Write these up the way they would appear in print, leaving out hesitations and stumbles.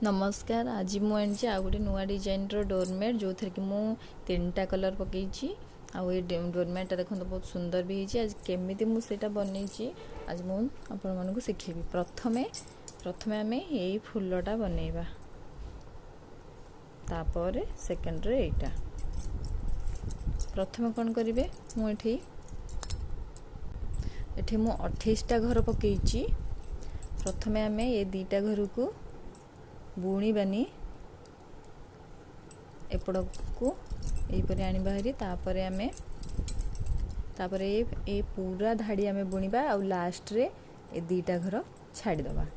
नमस्कार। आज मु आनी आ गोटे नुआ डिजाइन डोरमेट जो थी मु 3टा कलर पकई आउ डोरमेटा देखो बहुत सुंदर भी होती। आज केमी मुझे बनई आज मुझे शिखेबी। प्रथमे प्रथमे आम यही फूलटा बनइबा तापर सेकेंड रे एटा प्रथमे कौन करेंगे मुझे एठी मु 28टा घर पकई। प्रथमे आम ये 2टा घर को बुणीबानी एपड़ को यहीपर आने बाहरी तापर आमे तापर ए पूरा धाड़ी आमे बुणीबा आ लास्ट रे ए 2टा घर छाड़ी दबा।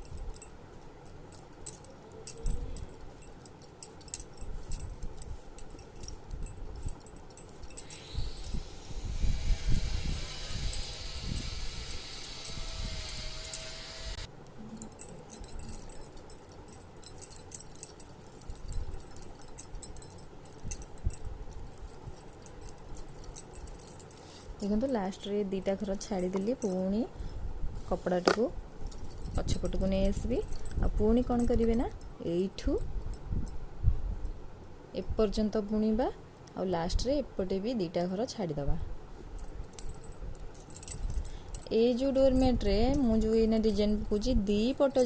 देखो लास्ट रे 2टा घर छाड़ीदेली पुणी कपड़ाटी को पछपट को नहीं आसबी आ पुणी कौन करेंगे ना यू एपर्यंत बुणीबा आ लास्ट रे एपटे भी 2टा घर छाड़ीदबा। ये जो डोरमेट रे मु जो एना डिजाइन पकुची 2 पट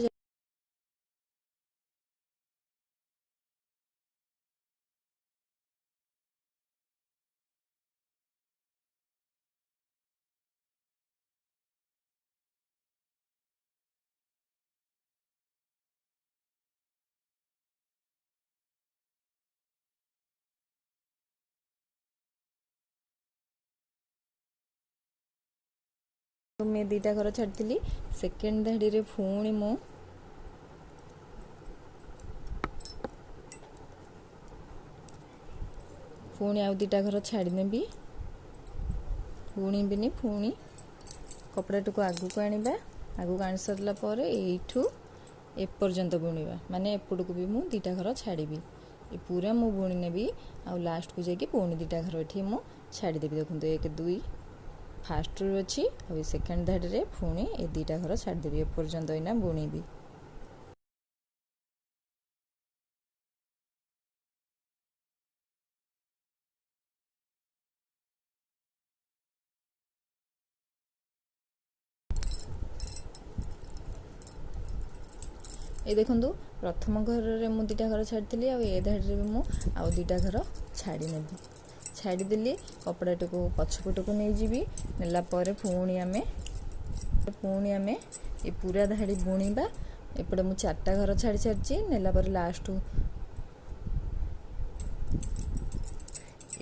मैं 2टा घर छाड़ी सेकेंड धाड़ी रे पुणी मु पुणी आउ 2टा घर छाड़ी नेबी बुणीबिनी पुणी कपड़ाटी को आगू को आनिबा आगू को आनी सरला पर एठू एपर्यंत बुणीबा माने एपड़ को भी मु 2टा घर छाड़ीबी ये पूरा मु बुणी नेबी आ लास्ट को जाके पुणी 2टा घर एठी मु छाड़ी देबी। देखंतु 1 2 फास्ट रू अच्छी आ सेकेंड धाड़ी रे पुणी ए 2टा घर छाड़देवी एपर्यंत इना बुणीबी। ये देखो प्रथम घर रे मु 2टा घर छाड़ी आ धाड़ी रे मु आ 2टा घर छाड़ी नेबी छाड़ीदेली कपड़ाटी को पछपट को नहीं जीवी नेला पर पुणी आमे ये पूरा धाड़ी बुणीबा एपटे मु 4टा घर छाड़ी सारी नेला पर लास्ट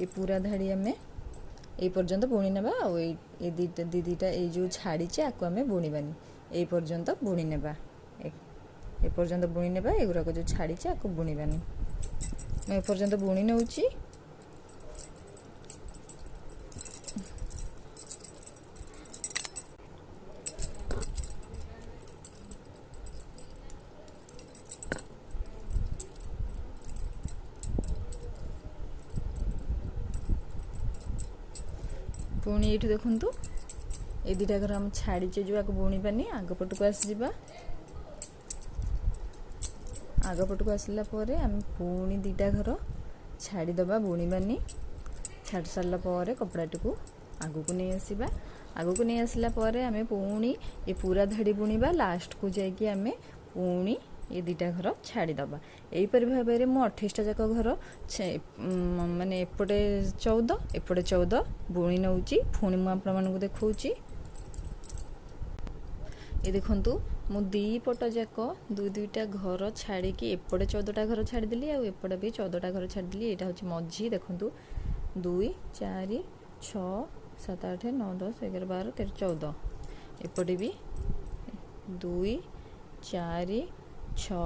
ये पूरा धाड़ी आमे ये पर्यंत बुणी नेबा आ ये दीटा ये जो छाड़ी आको आमे बुणीबानी ये पर्यंत बुणी नेबा ए पर्यंत बुणी नेबा एगुराक जो छाड़ी आको बुणीबानी मैं ए पर्यंत बुणी नउची। पुणी ये देखु ये 2टा घर हम छाड़ीचे जो आगे बुणीबानी आग पट को आसवा आग पट को आसला आम पुणी 2टा घर छाड़ीदबा बुणीबानी छाड़ी सारा पर कपड़ाटी को आगू को नहीं आसवा आगू को नहीं आसला आम पुणी ये पूरा धाड़ी बुणीबा लास्ट को जाकि आम पुणी ये 2टा घर छाड़ीदबा। यहीपर भाव में मु 28टा जाक घर माने एपटे 14 एपटे 14 बुणी नौची पुणी मु आपण मानकु देखौची। ये देखंतु मु 2 पट जाक 2टा घर छाड़ी कि एपटे 14टा घर छाड़ीदेली आ एपटे भी 14टा घर छाड़ीदेली। एटा होची मझी देखंतु 2 4 6 7 8 9 10 11 12 13 14 एपटे भी 2 4 6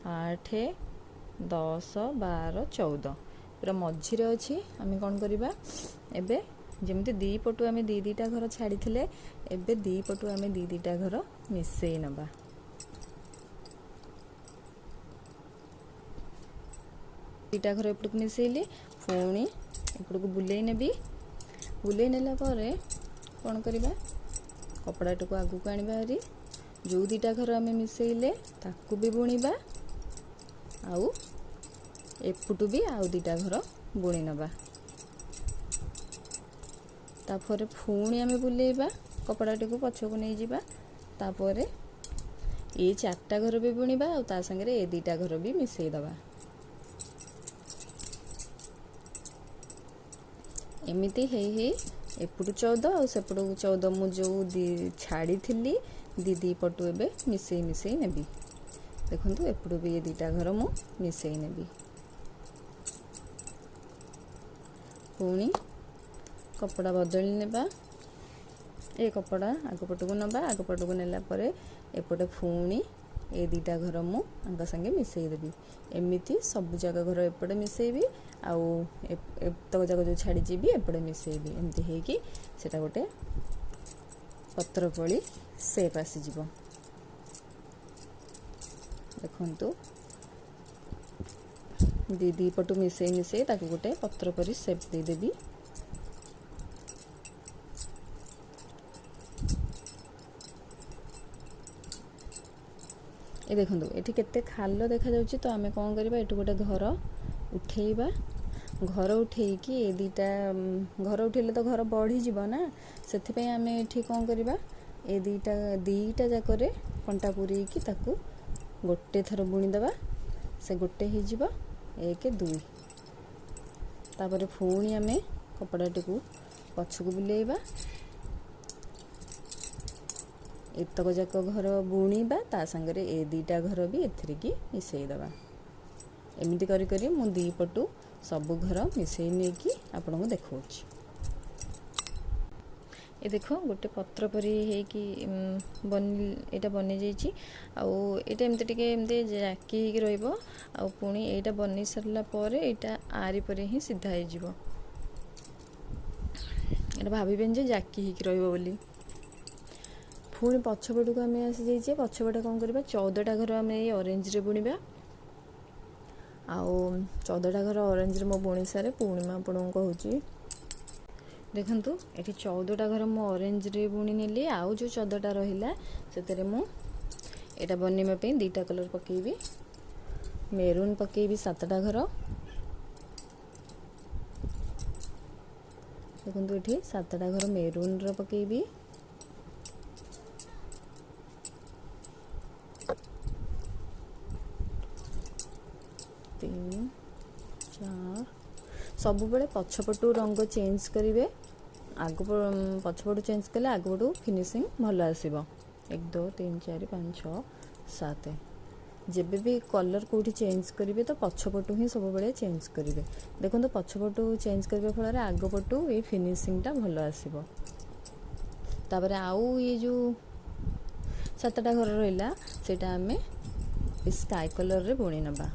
8 10 12 14 पूरा मझी रे अछि। आम कौन करवा एबे जमती 2 पटु आम 2टा घर छाड़ी एबे 2 पटु आम 2टा घर मिसई नबा। दीटा घर एपट को मिसैली पुणी एपट को बुले नेबी बुले नेला परे कौन करवा कपड़ाटी को आगू को आनिबा हरी जो 2टा घर आम मिसैले ताकू भी बुणीबा आउ एपुटू भी आउ दीटा घर बुणी नबा तापर पुणी आम बुलेबा कपड़ाटी को पछक नहीं जावा तापर ये चारटा घर भी बुणवा आ ता संगे ए दीटा घर भी मिसई दबा एमती है एपटू 14 आ सेपटू 14 मु जो छाड़ी थी दी पटू एबे मिसई मिसई नेबी देखंतु एपटू भी ये दीटा घर मु मिसई नेबी पुणी कपड़ा बदली नेबा ए कपड़ा आग पटू नबा आग पटू नेला परे एपटे पुणी ए दीटा घर मु आंका संगे मिसई देबी एमिति सब जगह घर एपटे मिसईबी आउ तक जगह जो छाड़ी जीवी एपटे मिसईबी एमती हेकी सेटा गोटे पत्र पड़ी सेप आसीजिवो देखंतु दी पटू मिसई मिसई ताकू गोटे पत्र परी सेप दे देबी ये देखो ये केते खाल देखा जाउची तो आमे कौन करबा एटू गोटे घर उठेबा घर उठेकी ए दीटा घर उठेले तो घर बढ़ी जीव ना सेथिपई आमे एठी कौन करबा ए दीटा जाकरे कंटा पुरी की ताकू गोटे थर बुणी दबा से गोटे ही जीव 1 2 तापर पुणी आमे कपड़ाटी को पछकू बुलेबा एतक जाक घर बुणीबा ता संगे ए दीटा घर भी एथरे की मिसई दबा एमती करी करी मु दी पटू सब घर मिसई ने की आपन को देखौछि ए देखो गोटे पत्र परी हे कि एटा बनि जाइछि आ एटा एमती टिके एमती जाकी कि रहइबो आ पुणी एटा बनि सरला परे एटा आरी परे ही सीधा हे जिवो एटा भाबिबेन जे जाकी कि रहइबो बोली पुणी पछपट को आम आसी जाइए पछपटे कौन करवा 14टा घर आम ऑरेंज रे बुणवा आउ 14टा घर ऑरेंज रे मो बुणी सारे पुणी मैं आपन कहूँ देखंतु एठी 14टा घर मो ऑरेंज रे बुणी नेली आउ जो 14टा रहिला सेतरे मु एटा बनिमा पे दीटा कलर पकेबी मेरून पकेबी 7टा घर देखंतु एठी 7टा घर मेरून रो पकेबी 3 4 सब बेले पछपटू रंग चेंज करेंगे आग पछपटू चेंज कले आगपटू फिनिशिंग भल आसो 1 2 3 4 5 6 7 जब भी कलर कौटी चेंज करेंगे तो पछपटू ही सब बेले चेंज करेंगे देखो तो पछपटू चेंज करने फल आगपटू ये फिनिशिंगटा भल आसो तापर आउ ये जो 7टा घर रहा सेटा आम स्काई कलर रे बुणी नबा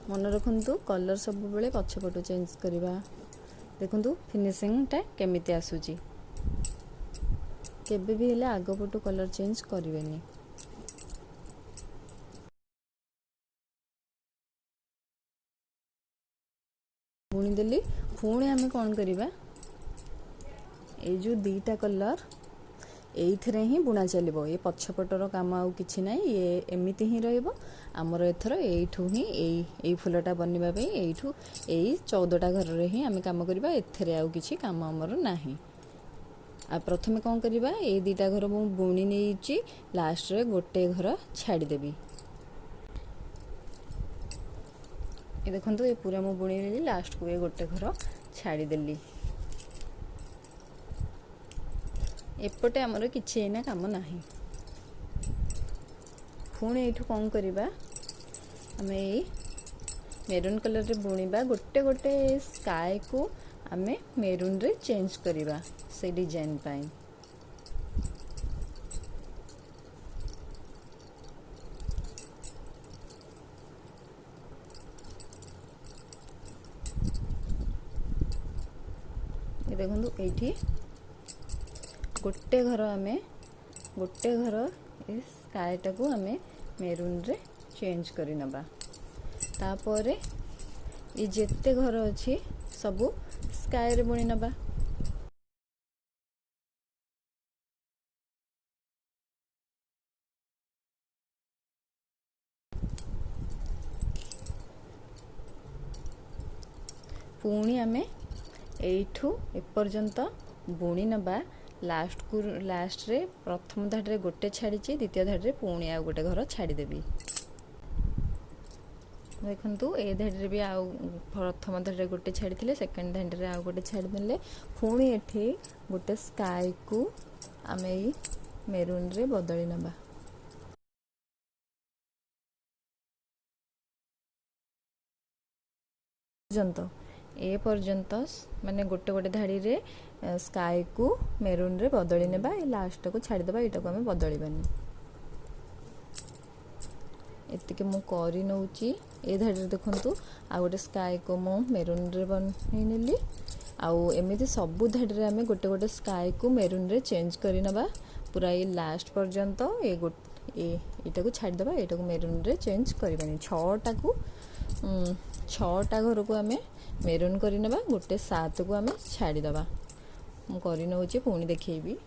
मन रखु कलर सब बेले पछपटू चेंज करवा देखु फिनिशिंगटा केमिति आसुची केबे भी हेले आगपटू कलर चेंज करेंगे बुणी देली पुणी आम कौन करवा ये जो दीटा कलर एइथरे ही बुणा चलिबो ये पछपटर काम आउ किछि नै ये एमिति ही रहइबो हमर एथर एइठू ही एई फुलटा बनिबा पे एइठू एई 14टा घर रे ही आमे काम करबा एथरे आउ किछि काम हमर नाही आ प्रथमे कोन करबा ए दीटा घर मु बुणी नेइची लास्ट रे गोटे घर छाडी देबी ए देखंतु ए पूरा मु बुणी नेली लास्ट को ए गोटे घर छाडी देली एपटे आमर किछि एना काम नाही पुणी एठू कौन करबा आमे मेरून कलर रे बुणीबा गोटे गोटे स्काई को आमे मेरून रे चेंज करबा से डिजाइन पाई ये देखंतु एठी गोटे घर आमे गोटे घर इस स्काईटा को आमे मेरून रे चेंज करि नबा तापरे ये जेते घर अछि सबु स्काई रे बुणी नबा। पुणी आमे एठू एपर्यंत बुणी नबा लास्ट रे प्रथम धाड़ी रे गोटे छाड़ी द्वितीय धाड़ी रे पुणी आ गोटे घर छाड़ीदेवी। देखु ए धाड़ी भी आउ प्रथम धाड़ी रे गोटे छाड़ी सेकेंड धाड़ी रे आउ गोटे छाड़ीदे पुणी एठी गोटे स्काई को आमे मेरून रे बदली नबा। ए पर्यंत माने गोटे गोटे धाड़ी रे स्काई को मेरून रे बदली नेबा। ए लास्ट को छाड़ीदेबा, एटा को आमे बदलिबानी। एतिके मु करी नउची। ए धाड़ी रे देखंतु आ गोटे स्काई को मु मेरून रे बनै नेली। आउ एमिति सबु धाड़ी रे आमे गोटे गोटे स्काई को मेरून रे चेंज करी नबा पूरा ये लास्ट पर्यंत। एटा को छाड़ीदेबा, एटा को मेरून रे चेंज करबानी। 6टा घर को आमे मेरून करी नबा, गोटे 7 को आमे छाड़ीदेबा। मु करी नउची, पुणी देखैबी।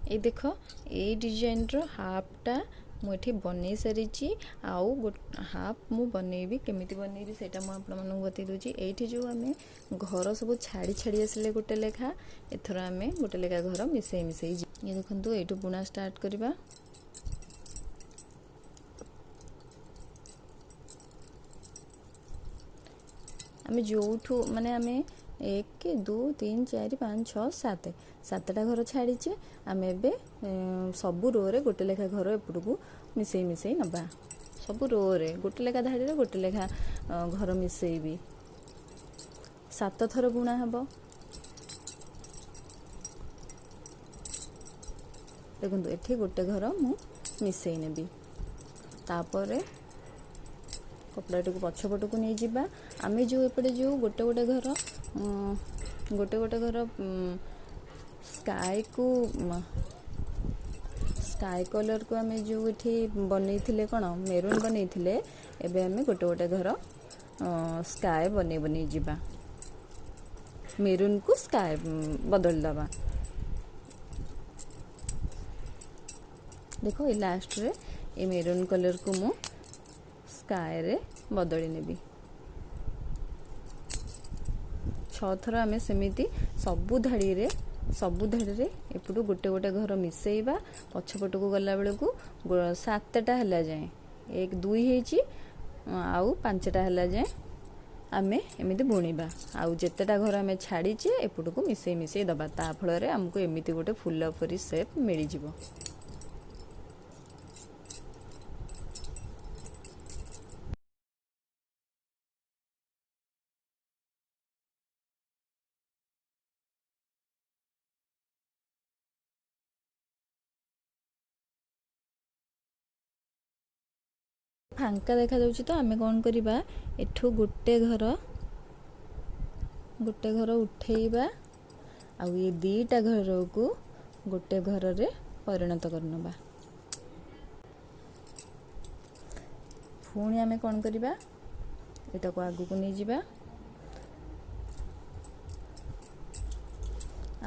ए देखो ए डिजाइन रो हाफटा मुझे बन सारी आउ हाफ मु बनैबी केमिति बनैबी सेटा मु आपण मानक बतै दोची। एठी जो आमे घर सब छाड़ी छाड़ी आसले गोटे लेखा एथर आमे गोटे लेखा घर मिसई मिसई ये देखंतु एठू बुना स्टार्ट करबा। आमे जोठू माने आमे 1 2 3 4 5 6 7 7टा घर छाड़ीचे आमे एबे सबु रो रे गोटे लेखा घर एपटू मिसई मिसई नबा। सबु रो रे गोटे लेखा धाड़ी रे गोटे लेखा घर मिसईबी। 7 थर बुणा हबो। देखंतु एठी गोटे घर मु मिसई नेबी। तापरे कपड़ा को पछपट को नहीं जिबा। आमे जो एपटे जो गोटे गोटे घर स्काई कलर को आमे जो एठी बनै थिले कोन मेरून बनै थिले एबे आमे गोटे गोटे घर स्काई बनै जिबा। मेरून को स्काई बदल दबा। देखो ए लास्ट रे ए मेरून कलर को मु स्काई रे बदली नेबी। 6 थर आमे सेमिति सबु धाड़ी रे एपटू गोटे गोटे घर मिसईबा। पछपट को गला बेले को 7टा हला जाए 1 2 हेची आउ 5टा हला जाए आमे एमिति बुणीबा। आउ जेतेटा घर आमे छाड़ीचे एपटू को मिसई मिसई दबा। ता फल रे हमको एमिति गोटे फुल परी शेप मिली जिवो। फांका देखा जाउची तो आमे कोन करिबा एठू गोटे घर उठेइबा आउ ये 2टा घर को गोटे घर रे परिणत करनबा। पुणी आमे कोन करिबा एटा को आगु को नै जिबा।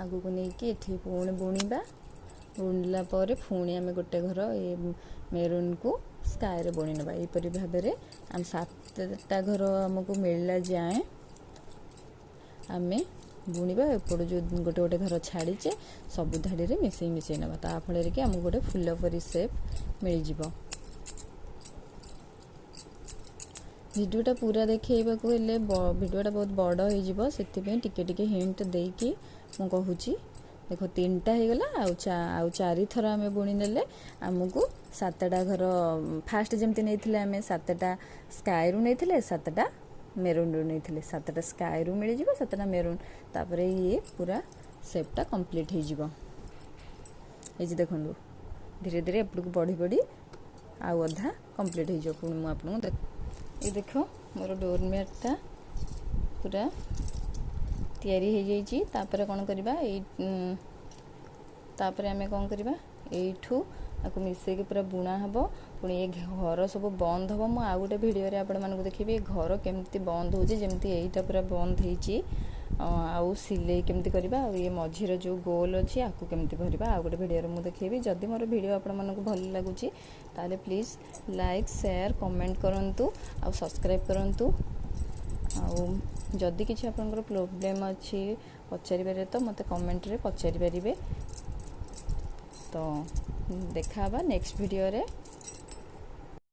आगु को नै कि एठी पुणी बुणीबा। बुणला परे पुणी आमे गोटे घर ए मेरून को स्काई रे बुणी नबा। एपरि भाबे रे हम 7टा घर हमको मिलला जाए आमे बुणीबा। एपड़ जो गोटे गोटे घर छाड़ीचे सब धाड़ी रे मिसई मिसई नबा। ता फल रे कि हमको गोटे फुल परी शेप मिल जिवो। वीडियोटा पूरा देखैबा को हेले वीडियोटा बहुत बड़ होई जिवो सेति पे टिके टिके हिंट देई कि मु कहूची। देखो 3टा हो गला आउ 4 थर आमे बुणी नेले हमको 7टा घर फास्ट जेमती नहीं आमे 7टा स्काई रू नहीं 7टा मेरून रू नहीं 7टा स्काई रू मिल जिवो 7टा मेरून। तापरे ये पूरा शेपटा कंप्लीट हो जिवो। ए जे देखंदु धीरे धीरे एपड़ को बढ़ी बढ़ी आउ अधा कंप्लीट हो जिवो। पुणी मु आपन ये देखो मोर डोरमेटटा पूरा तैयारी हो जाइए। तापरे कौन करबा तापरे आमे कौन करबा एठू आको मिसे के पूरा बुणा हबो। पुणी ये घर सब बंद हबो। मु आ गोटे वीडियो रे आपण मानको देखिबे घर केमती बंद हो जे जेमती एटा पूरा बंद हेची आउ सिलाई केमती करबा आ ये मझीर जो गोल अछि आको केमती भरबा आ गोटे वीडियो रे मु देखिबी। जदि मोर वीडियो आपण मानको भल लागुची ताले प्लीज लाइक शेयर कमेंट करंतु आ सब्सक्राइब करंतु। आ आउ जदि किसी आपनकर प्रोब्लेम अच्छी पचारि तो मत कमेंट रे पचारि पारिबे। तो देखा नेक्स्ट वीडियो रे।